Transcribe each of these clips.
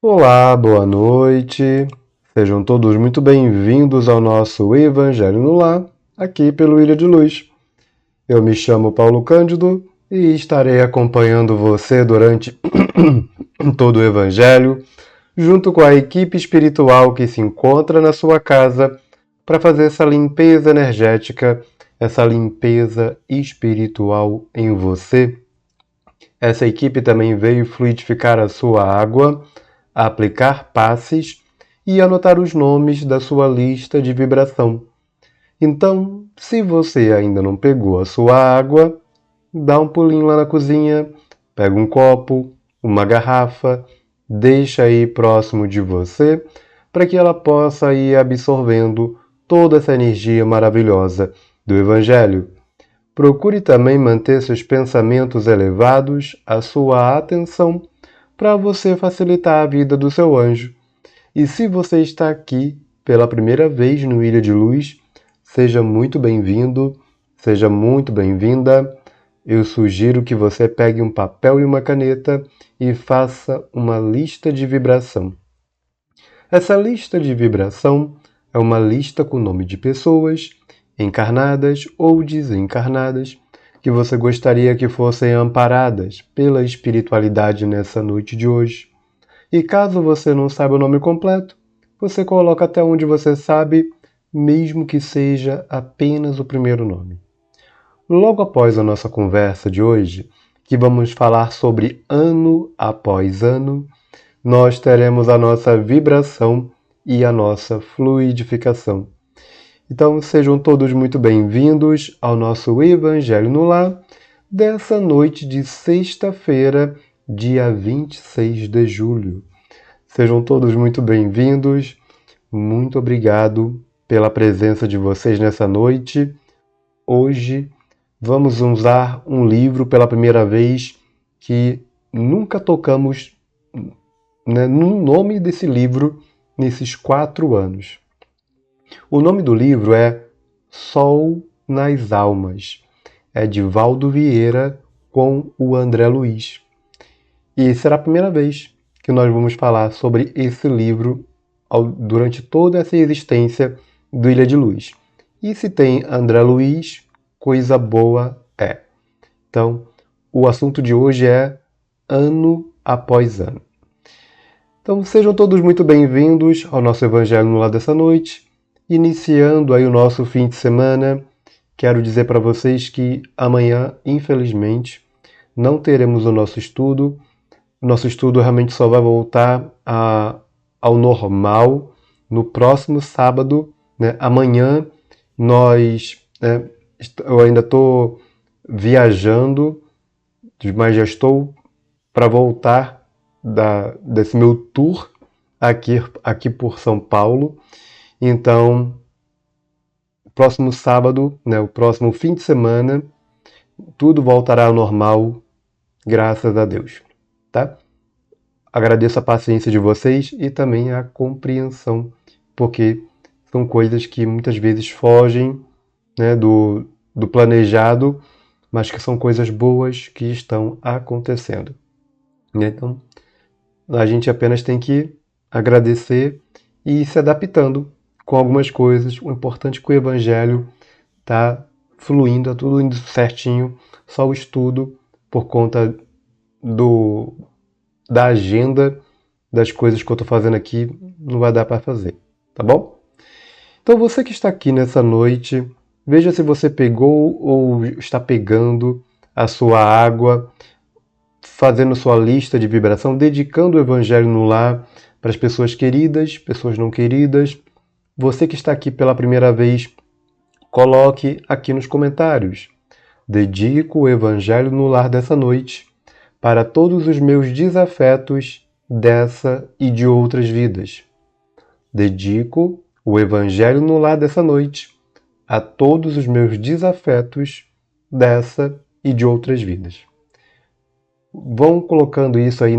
Olá, boa noite. Sejam todos muito bem-vindos ao nosso Evangelho no Lar, aqui pelo Ilha de Luz. Eu me chamo Paulo Cândido e estarei acompanhando você durante todo o Evangelho, junto com a equipe espiritual que se encontra na sua casa, para fazer essa limpeza energética, essa limpeza espiritual em você. Essa equipe também veio fluidificar a sua água, aplicar passes e anotar os nomes da sua lista de vibração. Então, se você ainda não pegou a sua água, dá um pulinho lá na cozinha, pega um copo, uma garrafa, deixa aí próximo de você, para que ela possa ir absorvendo toda essa energia maravilhosa do Evangelho. Procure também manter seus pensamentos elevados, a sua atenção, para você facilitar a vida do seu anjo. E se você está aqui pela primeira vez no Ilha de Luz, seja muito bem-vindo, seja muito bem-vinda. Eu sugiro que você pegue um papel e uma caneta e faça uma lista de vibração. Essa lista de vibração é uma lista com o nome de pessoas, encarnadas ou desencarnadas, que você gostaria que fossem amparadas pela espiritualidade nessa noite de hoje. E caso você não saiba o nome completo, você coloca até onde você sabe, mesmo que seja apenas o primeiro nome. Logo após a nossa conversa de hoje, que vamos falar sobre ano após ano, nós teremos a nossa vibração e a nossa fluidificação. Então sejam todos muito bem-vindos ao nosso Evangelho no Lar dessa noite de sexta-feira, dia 26 de julho. Sejam todos muito bem-vindos, muito obrigado pela presença de vocês nessa noite. Hoje vamos usar um livro pela primeira vez que nunca tocamos, no nome desse livro nesses 4 anos. O nome do livro é Sol nas Almas. É de Valdo Vieira com o André Luiz. E será a primeira vez que nós vamos falar sobre esse livro durante toda essa existência do Ilha de Luz. E se tem André Luiz, coisa boa é. Então, o assunto de hoje é ano após ano. Então, sejam todos muito bem-vindos ao nosso Evangelho no Lar dessa noite. Iniciando aí o nosso fim de semana, quero dizer para vocês que amanhã, infelizmente, não teremos o nosso estudo. O nosso estudo realmente só vai voltar ao normal no próximo sábado, né? Amanhã eu ainda estou viajando, mas já estou para voltar desse meu tour aqui por São Paulo. Então, próximo sábado, o próximo fim de semana, tudo voltará ao normal, graças a Deus, tá? Agradeço a paciência de vocês e também a compreensão, porque são coisas que muitas vezes fogem, do planejado, mas que são coisas boas que estão acontecendo. Então, a gente apenas tem que agradecer e ir se adaptando com algumas coisas. O importante é que o Evangelho está fluindo, está tudo indo certinho, só o estudo, por conta da agenda das coisas que eu estou fazendo aqui, não vai dar para fazer, tá bom? Então você que está aqui nessa noite, veja se você pegou ou está pegando a sua água, fazendo sua lista de vibração, dedicando o Evangelho no Lar para as pessoas queridas, pessoas não queridas. Você que está aqui pela primeira vez, coloque aqui nos comentários: dedico o Evangelho no Lar dessa noite para todos os meus desafetos dessa e de outras vidas. Dedico o Evangelho no Lar dessa noite a todos os meus desafetos dessa e de outras vidas. Vão colocando isso aí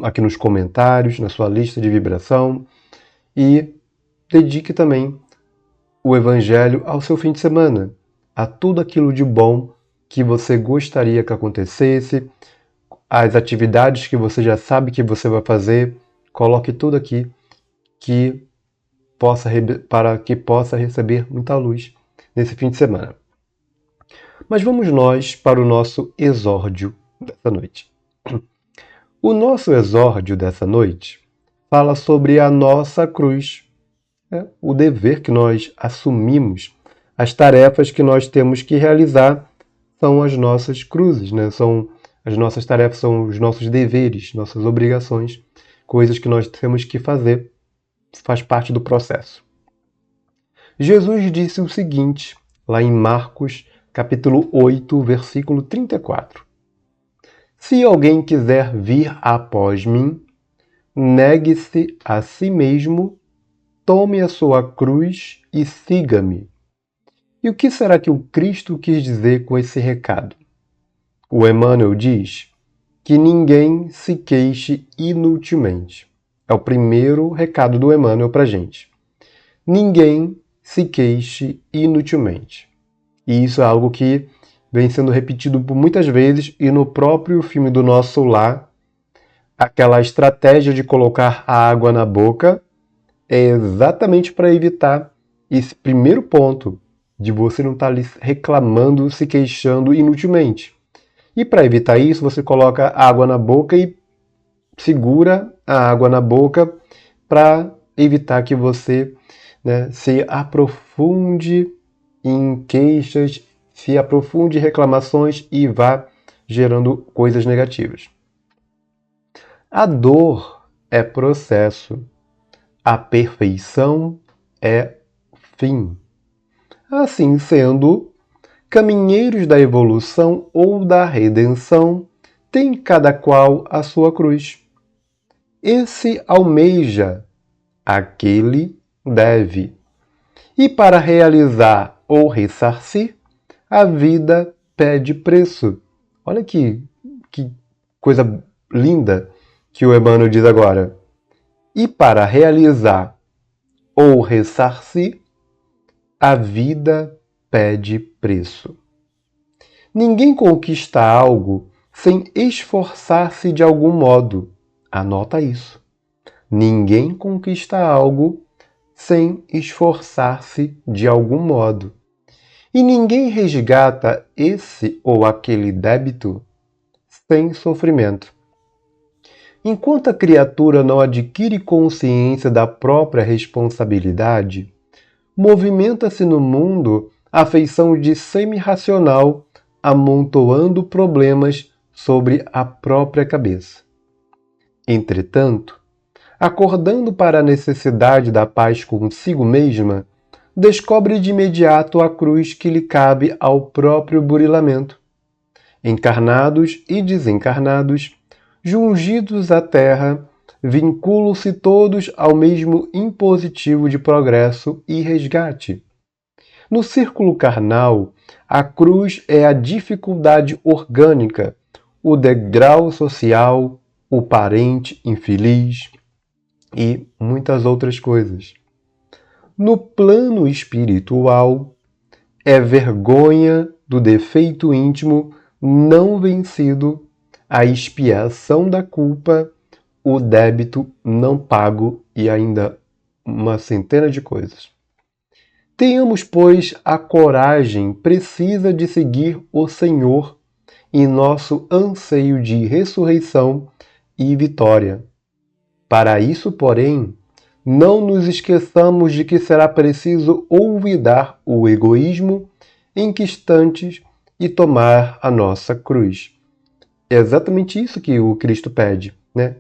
aqui nos comentários, na sua lista de vibração, e dedique também o Evangelho ao seu fim de semana, a tudo aquilo de bom que você gostaria que acontecesse, as atividades que você já sabe que você vai fazer coloque tudo aqui para que possa receber muita luz nesse fim de semana. Mas vamos nós para o nosso exórdio dessa noite. O nosso exórdio dessa noite fala sobre a nossa cruz, o dever que nós assumimos, as tarefas que nós temos que realizar são as nossas cruzes, são as nossas tarefas, são os nossos deveres, nossas obrigações, coisas que nós temos que fazer, faz parte do processo. Jesus disse o seguinte, lá em Marcos, capítulo 8, versículo 34. Se alguém quiser vir após mim, negue-se a si mesmo, tome a sua cruz e siga-me. E o que será que o Cristo quis dizer com esse recado? O Emmanuel diz que ninguém se queixe inutilmente. É o primeiro recado do Emmanuel para a gente. Ninguém se queixe inutilmente. E isso é algo que vem sendo repetido por muitas vezes e no próprio filme do Nosso Lar, aquela estratégia de colocar a água na boca é exatamente para evitar esse primeiro ponto de você não estar ali reclamando, se queixando inutilmente. E para evitar isso, você coloca água na boca e segura a água na boca para evitar que você se aprofunde em queixas, se aprofunde em reclamações e vá gerando coisas negativas. A dor é processo, a perfeição é fim. Assim sendo, caminheiros da evolução ou da redenção têm cada qual a sua cruz. Esse almeja, aquele deve. E para realizar ou ressarcir, a vida pede preço. Olha que coisa linda que o Emmanuel diz agora. E para realizar ou ressarcir, a vida pede preço. Ninguém conquista algo sem esforçar-se de algum modo. Anota isso. Ninguém conquista algo sem esforçar-se de algum modo. E ninguém resgata esse ou aquele débito sem sofrimento. Enquanto a criatura não adquire consciência da própria responsabilidade, movimenta-se no mundo a feição de semi-racional, amontoando problemas sobre a própria cabeça. Entretanto, acordando para a necessidade da paz consigo mesma, descobre de imediato a cruz que lhe cabe ao próprio burilamento. Encarnados e desencarnados, jungidos à terra, vinculam-se todos ao mesmo impositivo de progresso e resgate. No círculo carnal, a cruz é a dificuldade orgânica, o degrau social, o parente infeliz e muitas outras coisas. No plano espiritual, é vergonha do defeito íntimo não vencido, a expiação da culpa, o débito não pago e ainda uma centena de coisas. Tenhamos, pois, a coragem precisa de seguir o Senhor em nosso anseio de ressurreição e vitória. Para isso, porém, não nos esqueçamos de que será preciso olvidar o egoísmo em instantes e tomar a nossa cruz. É exatamente isso que o Cristo pede,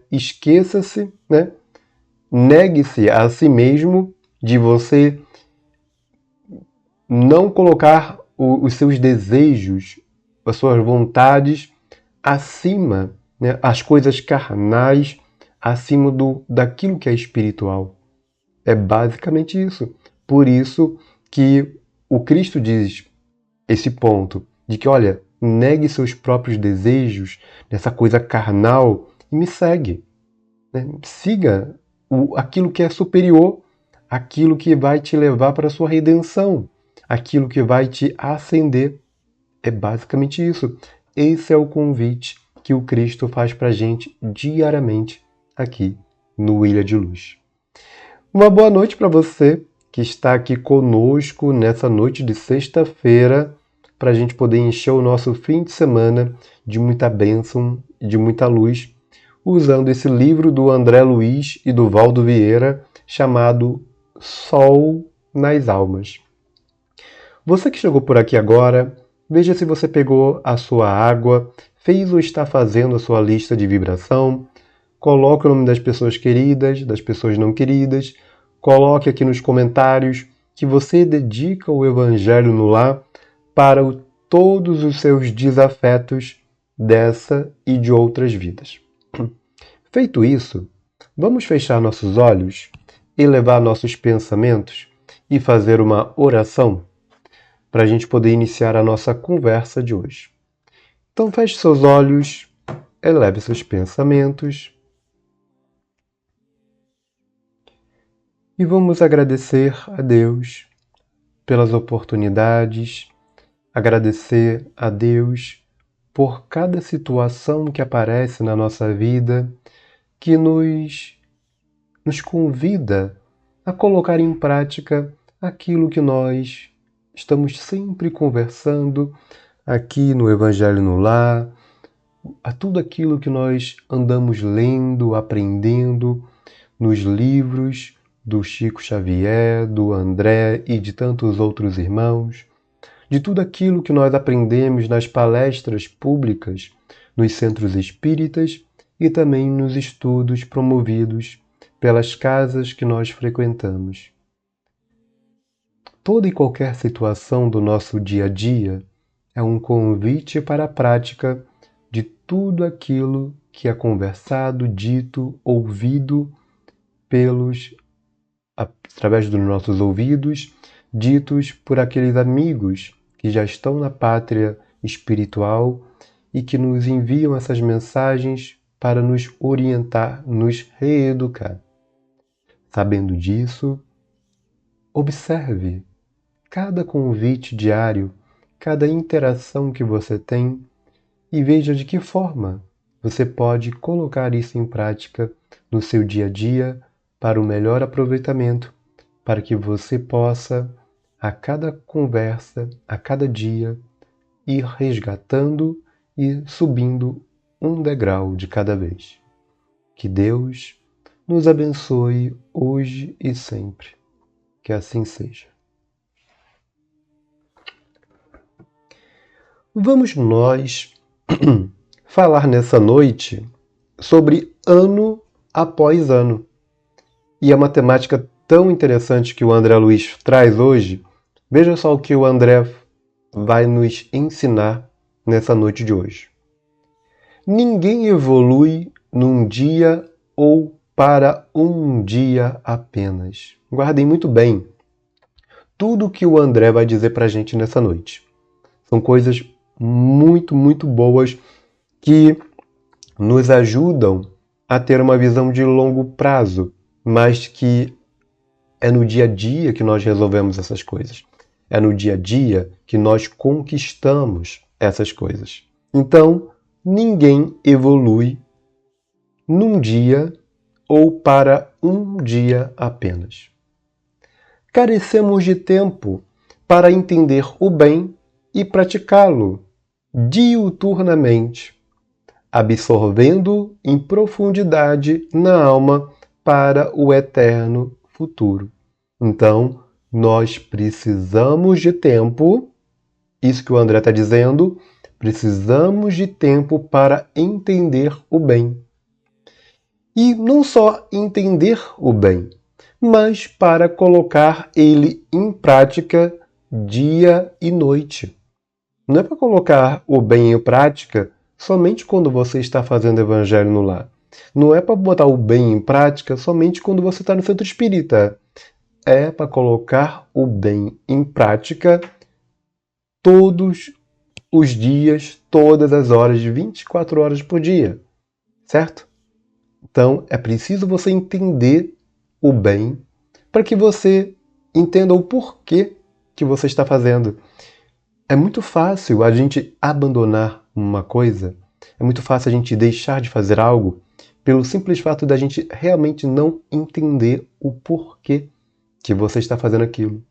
Esqueça-se, negue-se a si mesmo de você não colocar os seus desejos, as suas vontades acima, as coisas carnais, acima daquilo que é espiritual. É basicamente isso. Por isso que o Cristo diz esse ponto de que, olha, negue seus próprios desejos nessa coisa carnal e me segue. Siga aquilo que é superior, aquilo que vai te levar para a sua redenção, aquilo que vai te ascender. É basicamente isso. Esse é o convite que o Cristo faz para a gente diariamente aqui no Ilha de Luz. Uma boa noite para você que está aqui conosco nessa noite de sexta-feira, para a gente poder encher o nosso fim de semana de muita bênção e de muita luz, usando esse livro do André Luiz e do Valdo Vieira, chamado Sol nas Almas. Você que chegou por aqui agora, veja se você pegou a sua água, fez ou está fazendo a sua lista de vibração, coloque o nome das pessoas queridas, das pessoas não queridas, coloque aqui nos comentários que você dedica o Evangelho no Lar para todos os seus desafetos dessa e de outras vidas. Feito isso, vamos fechar nossos olhos, elevar nossos pensamentos e fazer uma oração para a gente poder iniciar a nossa conversa de hoje. Então feche seus olhos, eleve seus pensamentos e vamos agradecer a Deus pelas oportunidades, agradecer a Deus por cada situação que aparece na nossa vida que nos convida a colocar em prática aquilo que nós estamos sempre conversando aqui no Evangelho no Lar, a tudo aquilo que nós andamos lendo, aprendendo nos livros do Chico Xavier, do André e de tantos outros irmãos, de tudo aquilo que nós aprendemos nas palestras públicas, nos centros espíritas e também nos estudos promovidos pelas casas que nós frequentamos. Toda e qualquer situação do nosso dia a dia é um convite para a prática de tudo aquilo que é conversado, dito, ouvido através dos nossos ouvidos, ditos por aqueles amigos que já estão na pátria espiritual e que nos enviam essas mensagens para nos orientar, nos reeducar. Sabendo disso, observe cada convite diário, cada interação que você tem e veja de que forma você pode colocar isso em prática no seu dia a dia para o melhor aproveitamento, para que você possa, a cada conversa, a cada dia, ir resgatando e subindo um degrau de cada vez. Que Deus nos abençoe hoje e sempre. Que assim seja. Vamos nós falar nessa noite sobre ano após ano. E é uma temática tão interessante que o André Luiz traz hoje. Veja só o que o André vai nos ensinar nessa noite de hoje. Ninguém evolui num dia ou para um dia apenas. Guardem muito bem tudo o que o André vai dizer para a gente nessa noite. São coisas muito, muito boas que nos ajudam a ter uma visão de longo prazo, mas que é no dia a dia que nós resolvemos essas coisas. É no dia a dia que nós conquistamos essas coisas. Então, ninguém evolui num dia ou para um dia apenas. Carecemos de tempo para entender o bem e praticá-lo diuturnamente, absorvendo em profundidade na alma para o eterno futuro. Então, nós precisamos de tempo, isso que o André está dizendo, precisamos de tempo para entender o bem. E não só entender o bem, mas para colocar ele em prática dia e noite. Não é para colocar o bem em prática somente quando você está fazendo evangelho no lar. Não é para botar o bem em prática somente quando você está no centro espírita. É para colocar o bem em prática todos os dias, todas as horas, 24 horas por dia. Certo? Então, é preciso você entender o bem para que você entenda o porquê que você está fazendo. É muito fácil a gente abandonar uma coisa, é muito fácil a gente deixar de fazer algo pelo simples fato da gente realmente não entender o porquê que você está fazendo aquilo.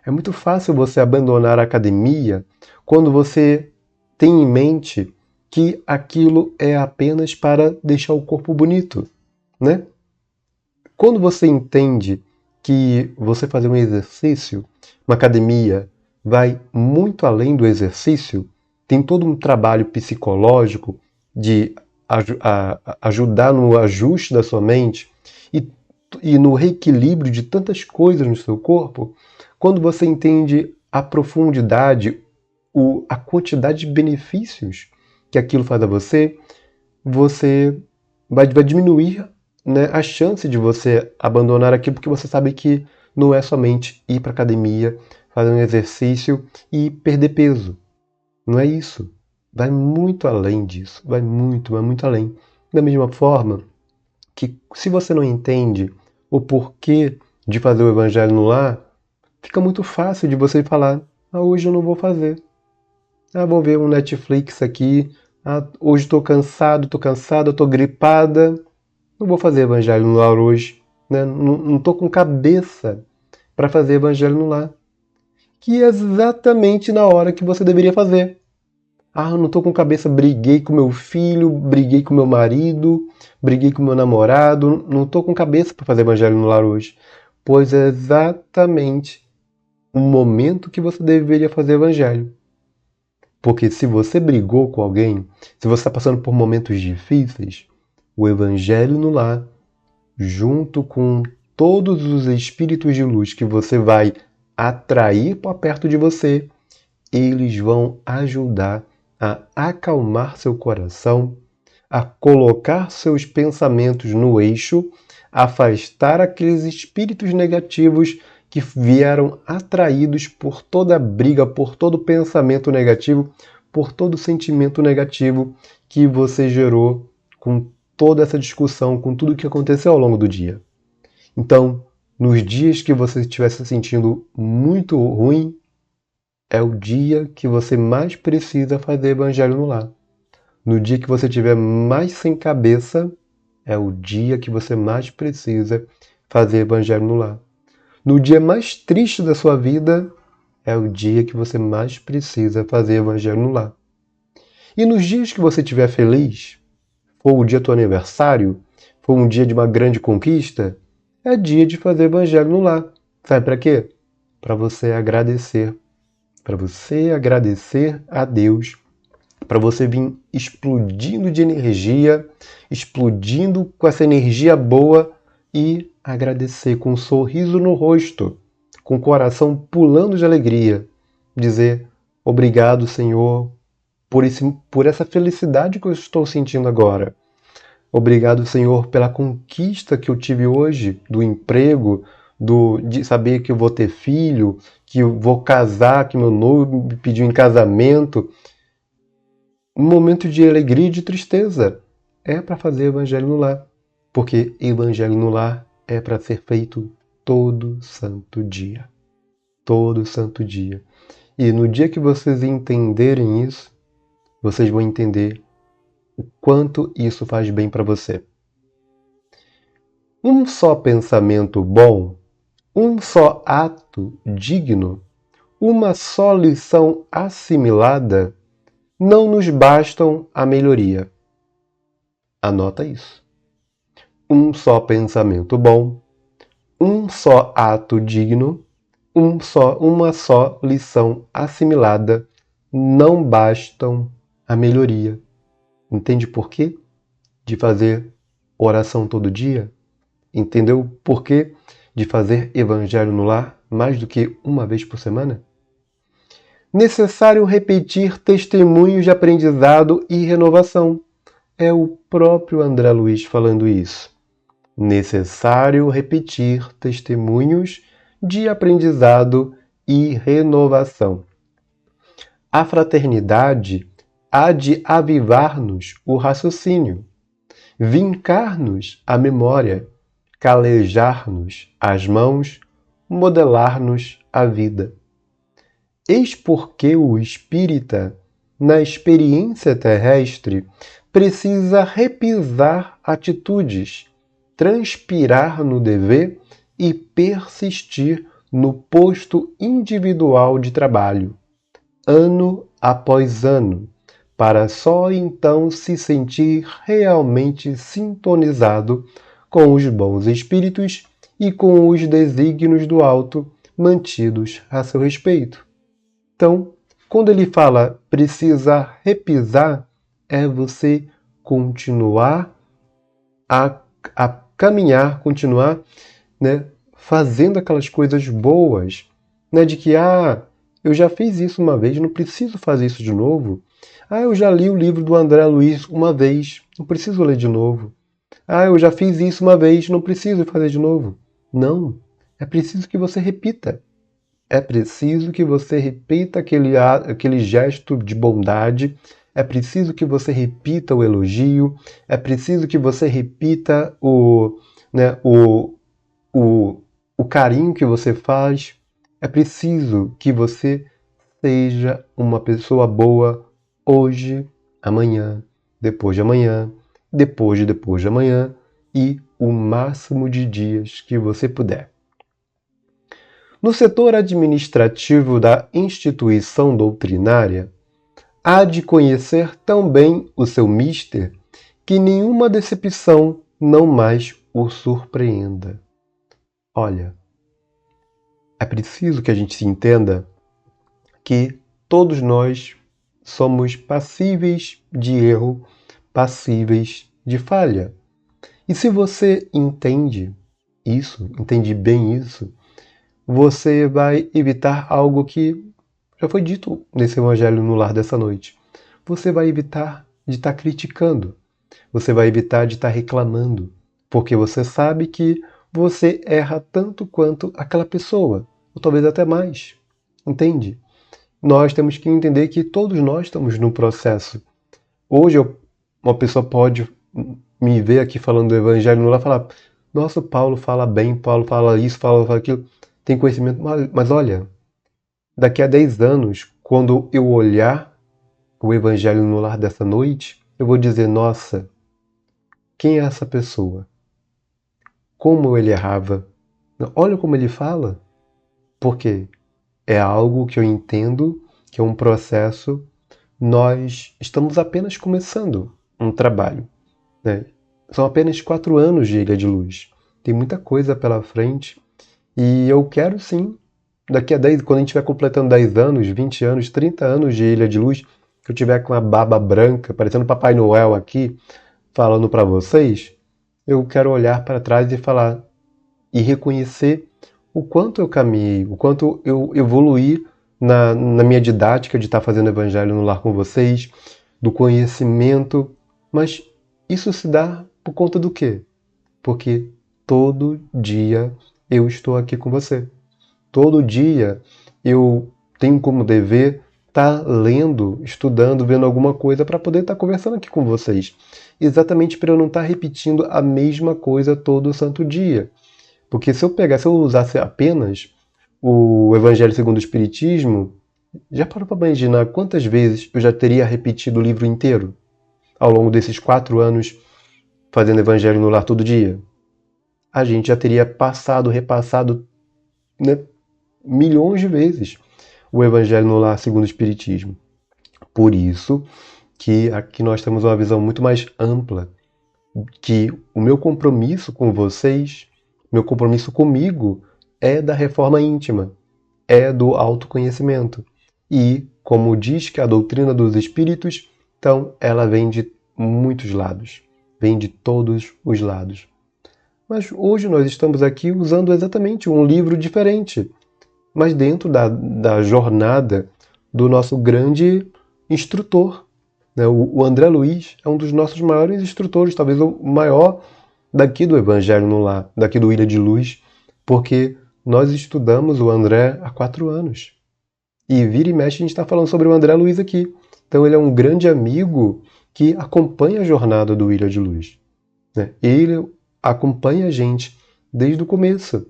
É muito fácil você abandonar a academia quando você tem em mente que aquilo é apenas para deixar o corpo bonito, né? Quando você entende que você fazer um exercício, uma academia, vai muito além do exercício, tem todo um trabalho psicológico de ajudar no ajuste da sua mente e, e no reequilíbrio de tantas coisas no seu corpo, quando você entende a profundidade, a quantidade de benefícios que aquilo faz a você, você vai diminuir, né, a chance de você abandonar aquilo, porque você sabe que não é somente ir para academia, fazer um exercício e perder peso. Não é isso. Vai muito além disso. Vai muito além. Da mesma forma que, se você não entende o porquê de fazer o evangelho no lar, fica muito fácil de você falar: ah, hoje eu não vou fazer. Ah, vou ver um Netflix aqui. Ah, hoje estou cansado, estou gripada. Não vou fazer evangelho no lar hoje. Né? Não estou com cabeça para fazer evangelho no lar. Que é exatamente na hora que você deveria fazer. Ah, eu não estou com cabeça, briguei com meu filho, briguei com meu marido, briguei com meu namorado, não estou com cabeça para fazer evangelho no lar hoje. Pois é exatamente o momento que você deveria fazer evangelho. Porque se você brigou com alguém, se você está passando por momentos difíceis, o evangelho no lar, junto com todos os espíritos de luz que você vai atrair para perto de você, eles vão ajudar a acalmar seu coração, a colocar seus pensamentos no eixo, afastar aqueles espíritos negativos que vieram atraídos por toda briga, por todo pensamento negativo, por todo sentimento negativo que você gerou com toda essa discussão, com tudo que aconteceu ao longo do dia. Então, nos dias que você estiver se sentindo muito ruim, é o dia que você mais precisa fazer evangelho no lar. No dia que você estiver mais sem cabeça, é o dia que você mais precisa fazer evangelho no lar. No dia mais triste da sua vida, é o dia que você mais precisa fazer evangelho no lar. E nos dias que você estiver feliz, for o dia do teu aniversário, for um dia de uma grande conquista, é dia de fazer evangelho no lar. Sabe para quê? Para você agradecer. Para você agradecer a Deus, para você vir explodindo de energia, explodindo com essa energia boa e agradecer com um sorriso no rosto, com o coração pulando de alegria. Dizer: obrigado, Senhor, por essa felicidade que eu estou sentindo agora. Obrigado, Senhor, pela conquista que eu tive hoje, do emprego, de saber que eu vou ter filho, que eu vou casar, que meu noivo me pediu em casamento. Um momento de alegria e de tristeza. É para fazer evangelho no lar. Porque evangelho no lar é para ser feito todo santo dia. Todo santo dia. E no dia que vocês entenderem isso, vocês vão entender o quanto isso faz bem para você. Um só pensamento bom, um só ato digno, uma só lição assimilada, não nos bastam a melhoria. Anota isso. Um só pensamento bom, um só ato digno, uma só lição assimilada, não bastam a melhoria. Entende por quê de fazer oração todo dia? Entendeu o porquê de fazer evangelho no lar mais do que uma vez por semana? Necessário repetir testemunhos de aprendizado e renovação. É o próprio André Luiz falando isso. Necessário repetir testemunhos de aprendizado e renovação. A fraternidade há de avivar-nos o raciocínio, vincar-nos a memória, calejar-nos as mãos, modelar-nos a vida. Eis porque o espírita, na experiência terrestre, precisa repisar atitudes, transpirar no dever e persistir no posto individual de trabalho, ano após ano, para só então se sentir realmente sintonizado com os bons espíritos e com os desígnios do alto mantidos a seu respeito. Então, quando ele fala precisa repisar, é você continuar a caminhar, continuar, né, fazendo aquelas coisas boas, né, de que, eu já fiz isso uma vez, não preciso fazer isso de novo. Eu já li o livro do André Luiz uma vez, não preciso ler de novo. Eu já fiz isso uma vez, não preciso fazer de novo. Não, é preciso que você repita. É preciso que você repita aquele gesto de bondade, é preciso que você repita o elogio, é preciso que você repita o carinho que você faz, é preciso que você seja uma pessoa boa hoje, amanhã, depois de amanhã, depois de amanhã e o máximo de dias que você puder. No setor administrativo da instituição doutrinária, há de conhecer tão bem o seu mister que nenhuma decepção não mais o surpreenda. Olha, é preciso que a gente se entenda que todos nós somos passíveis de erro, passíveis de falha. E se você entende isso, entende bem isso, você vai evitar algo que já foi dito nesse Evangelho no Lar dessa noite. Você vai evitar de estar criticando. Você vai evitar de estar reclamando. Porque você sabe que você erra tanto quanto aquela pessoa. Ou talvez até mais. Entende? Nós temos que entender que todos nós estamos num processo. Hoje uma pessoa pode me ver aqui falando do Evangelho no Lar e falar: nossa, Paulo fala bem, Paulo fala isso, fala aquilo. Tem conhecimento, mas olha, daqui a 10 anos, quando eu olhar o Evangelho no Lar dessa noite, eu vou dizer, nossa, quem é essa pessoa? Como ele errava? Olha como ele fala. Porque é algo que eu entendo que é um processo, nós estamos apenas começando um trabalho, né? São apenas 4 anos de Ilha de Luz. Tem muita coisa pela frente. E eu quero sim, daqui a 10, quando a gente estiver completando 10 anos, 20 anos, 30 anos de Ilha de Luz, que eu tiver com a barba branca, parecendo Papai Noel aqui, falando para vocês, eu quero olhar para trás e falar, e reconhecer o quanto eu caminhei, o quanto eu evoluí na minha didática de estar fazendo Evangelho no Lar com vocês, do conhecimento, mas isso se dá por conta do quê? Porque todo dia eu estou aqui com você. Todo dia eu tenho como dever estar lendo, estudando, vendo alguma coisa para poder estar conversando aqui com vocês. Exatamente para eu não estar repetindo a mesma coisa todo santo dia. Porque se eu usasse apenas o Evangelho segundo o Espiritismo, já parou para imaginar quantas vezes eu já teria repetido o livro inteiro ao longo desses 4 anos fazendo Evangelho no Lar todo dia? A gente já teria passado, repassado, né, milhões de vezes o Evangelho no Lar segundo o Espiritismo. Por isso que aqui nós temos uma visão muito mais ampla, que o meu compromisso com vocês, meu compromisso comigo, é da reforma íntima, é do autoconhecimento. E, como diz que a doutrina dos espíritos, então ela vem de muitos lados, vem de todos os lados. Mas hoje nós estamos aqui usando exatamente um livro diferente, mas dentro da jornada do nosso grande instrutor. Né? O André Luiz é um dos nossos maiores instrutores, talvez o maior daqui do Evangelho no Lar, daqui do Ilha de Luz, porque nós estudamos o André há 4 anos. E vira e mexe a gente está falando sobre o André Luiz aqui. Então ele é um grande amigo que acompanha a jornada do Ilha de Luz. Né? Ele acompanha a gente desde o começo.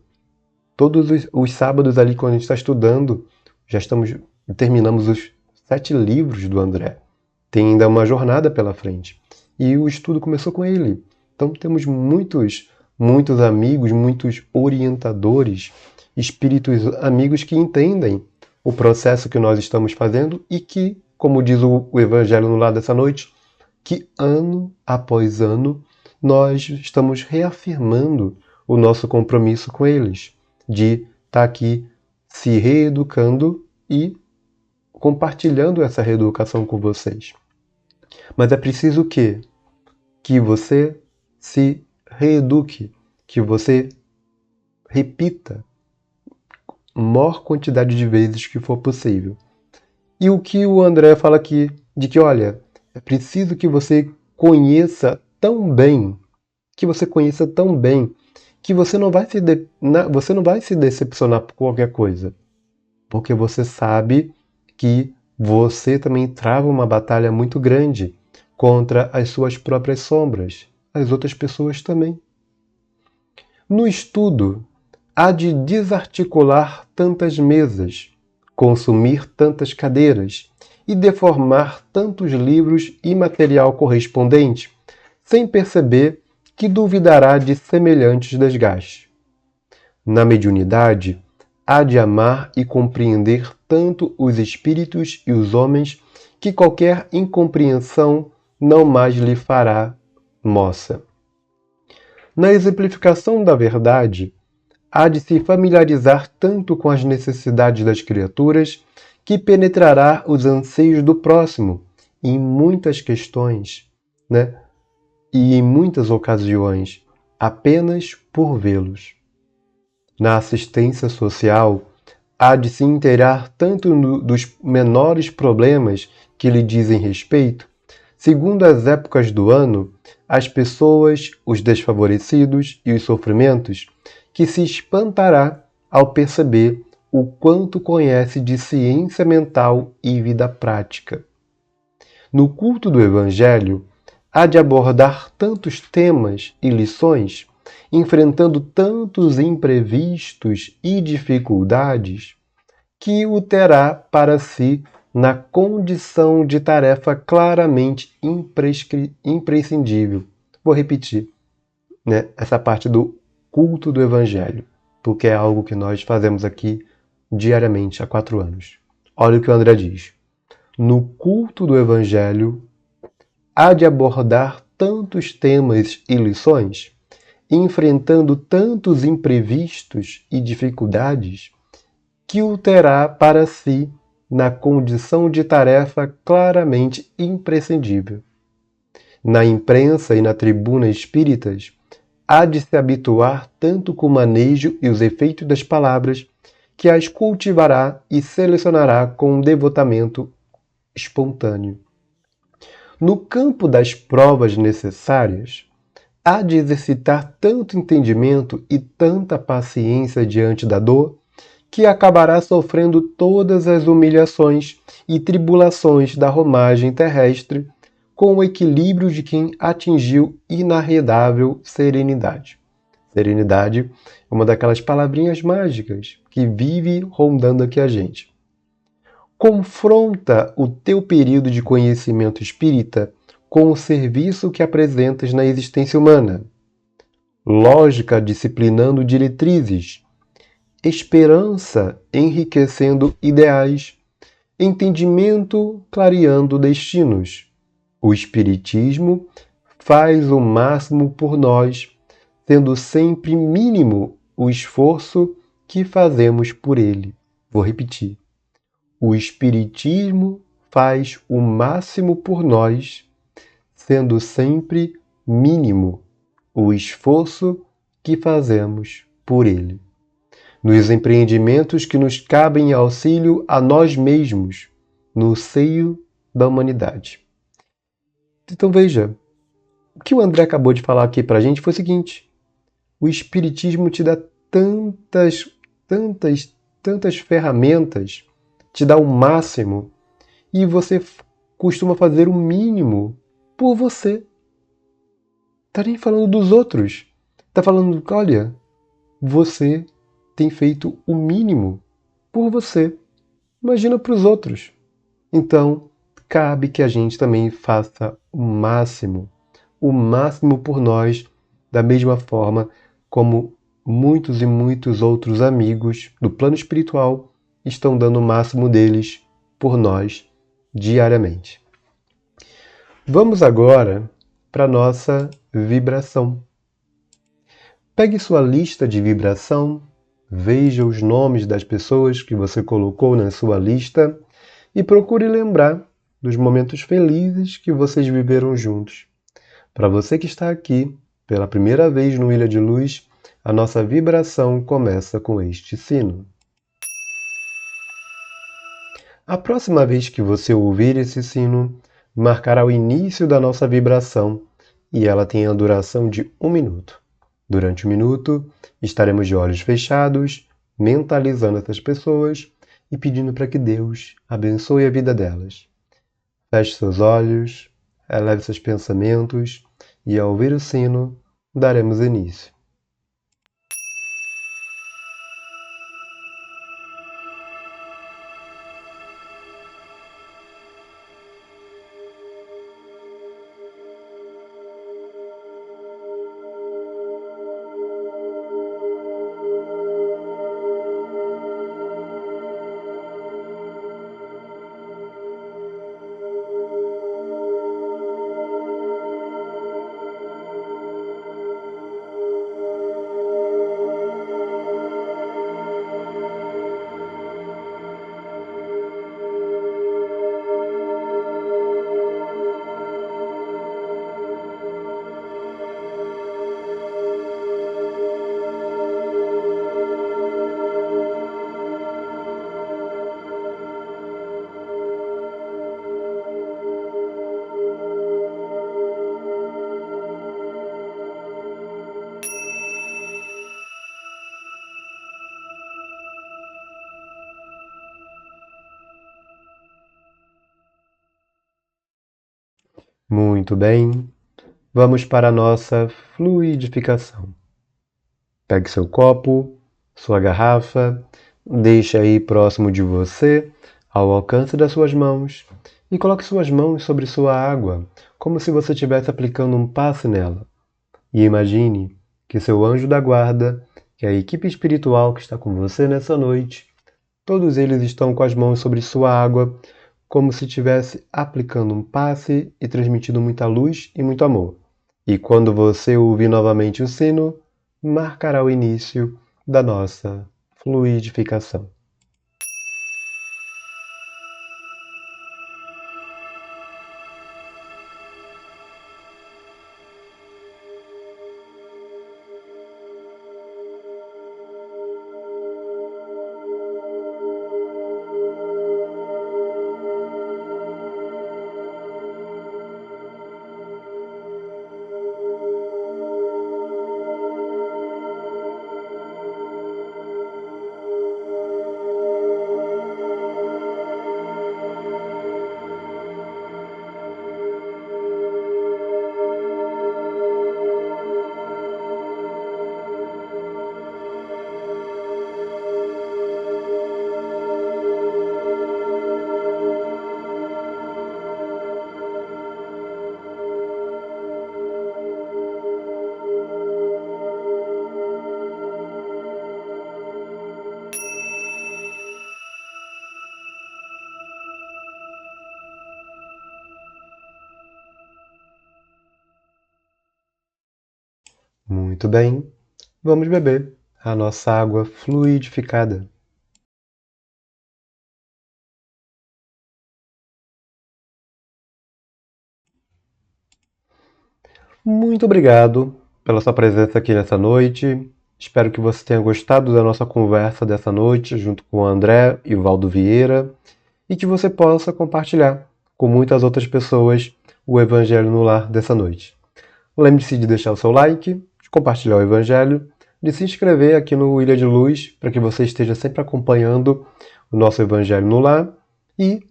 Todos os sábados ali, quando a gente está estudando, terminamos os 7 livros do André. Tem ainda uma jornada pela frente. e o estudo começou com ele. Então temos muitos amigos, muitos orientadores, espíritos amigos que entendem o processo que nós estamos fazendo e que, como diz o Evangelho no lado dessa noite, que ano após ano nós estamos reafirmando o nosso compromisso com eles, de estar aqui se reeducando e compartilhando essa reeducação com vocês. Mas é preciso que você se reeduque, que você repita a maior quantidade de vezes que for possível. E o que o André fala aqui, de que, olha, é preciso que você conheça tão bem, que você não vai se decepcionar por qualquer coisa. Porque você sabe que você também trava uma batalha muito grande contra as suas próprias sombras, as outras pessoas também. No estudo, há de desarticular tantas mesas, consumir tantas cadeiras e deformar tantos livros e material correspondente, sem perceber que duvidará de semelhantes desgastes. Na mediunidade, há de amar e compreender tanto os espíritos e os homens que qualquer incompreensão não mais lhe fará moça. Na exemplificação da verdade, há de se familiarizar tanto com as necessidades das criaturas que penetrará os anseios do próximo em muitas questões, e em muitas ocasiões, apenas por vê-los. Na assistência social, há de se inteirar tanto dos menores problemas que lhe dizem respeito, segundo as épocas do ano, as pessoas, os desfavorecidos e os sofrimentos, que se espantará ao perceber o quanto conhece de ciência mental e vida prática. No culto do Evangelho, há de abordar tantos temas e lições, enfrentando tantos imprevistos e dificuldades, que o terá para si na condição de tarefa claramente imprescindível. Vou repetir, essa parte do culto do Evangelho, porque é algo que nós fazemos aqui diariamente há 4 anos. Olha o que o André diz. No culto do Evangelho, há de abordar tantos temas e lições, enfrentando tantos imprevistos e dificuldades, que o terá para si na condição de tarefa claramente imprescindível. Na imprensa e na tribuna espíritas, há de se habituar tanto com o manejo e os efeitos das palavras, que as cultivará e selecionará com um devotamento espontâneo. No campo das provas necessárias, há de exercitar tanto entendimento e tanta paciência diante da dor, que acabará sofrendo todas as humilhações e tribulações da romagem terrestre com o equilíbrio de quem atingiu inarredável serenidade. Serenidade é uma daquelas palavrinhas mágicas que vive rondando aqui a gente. Confronta o teu período de conhecimento espírita com o serviço que apresentas na existência humana. Lógica disciplinando diretrizes, esperança enriquecendo ideais, entendimento clareando destinos. O Espiritismo faz o máximo por nós, sendo sempre mínimo o esforço que fazemos por ele. Vou repetir. O Espiritismo faz o máximo por nós, sendo sempre mínimo o esforço que fazemos por ele. Nos empreendimentos que nos cabem auxílio a nós mesmos, no seio da humanidade. Então veja, o que o André acabou de falar aqui pra gente foi o seguinte: o Espiritismo te dá tantas ferramentas, te dá o máximo, e você costuma fazer o mínimo por você. Tá nem falando dos outros. Tá falando, olha, você tem feito o mínimo por você. Imagina para os outros. Então, cabe que a gente também faça o máximo o máximo por nós, da mesma forma como muitos e muitos outros amigos do plano espiritual estão dando o máximo deles por nós diariamente. Vamos agora para a nossa vibração. Pegue sua lista de vibração, veja os nomes das pessoas que você colocou na sua lista e procure lembrar dos momentos felizes que vocês viveram juntos. Para você que está aqui pela primeira vez no Ilha de Luz, a nossa vibração começa com este sino. A próxima vez que você ouvir esse sino, marcará o início da nossa vibração e ela tem a duração de 1 minuto. Durante 1 minuto, estaremos de olhos fechados, mentalizando essas pessoas e pedindo para que Deus abençoe a vida delas. Feche seus olhos, eleve seus pensamentos e, ao ouvir o sino, daremos início. Muito bem, vamos para a nossa fluidificação. Pegue seu copo, sua garrafa, deixe aí próximo de você, ao alcance das suas mãos, e coloque suas mãos sobre sua água, como se você estivesse aplicando um passe nela. E imagine que seu anjo da guarda, que é a equipe espiritual que está com você nessa noite, todos eles estão com as mãos sobre sua água, como se estivesse aplicando um passe e transmitindo muita luz e muito amor. E quando você ouvir novamente o sino, marcará o início da nossa fluidificação. Muito bem, vamos beber a nossa água fluidificada. Muito obrigado pela sua presença aqui nessa noite. Espero que você tenha gostado da nossa conversa dessa noite, junto com o André e o Valdo Vieira, e que você possa compartilhar com muitas outras pessoas o Evangelho no Lar dessa noite. Lembre-se de deixar o seu like, de compartilhar o Evangelho, de se inscrever aqui no Ilha de Luz, para que você esteja sempre acompanhando o nosso Evangelho no Lar. E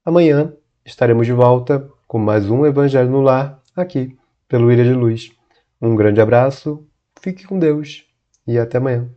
amanhã estaremos de volta com mais um Evangelho no Lar aqui pelo Ilha de Luz. Um grande abraço, fique com Deus e até amanhã.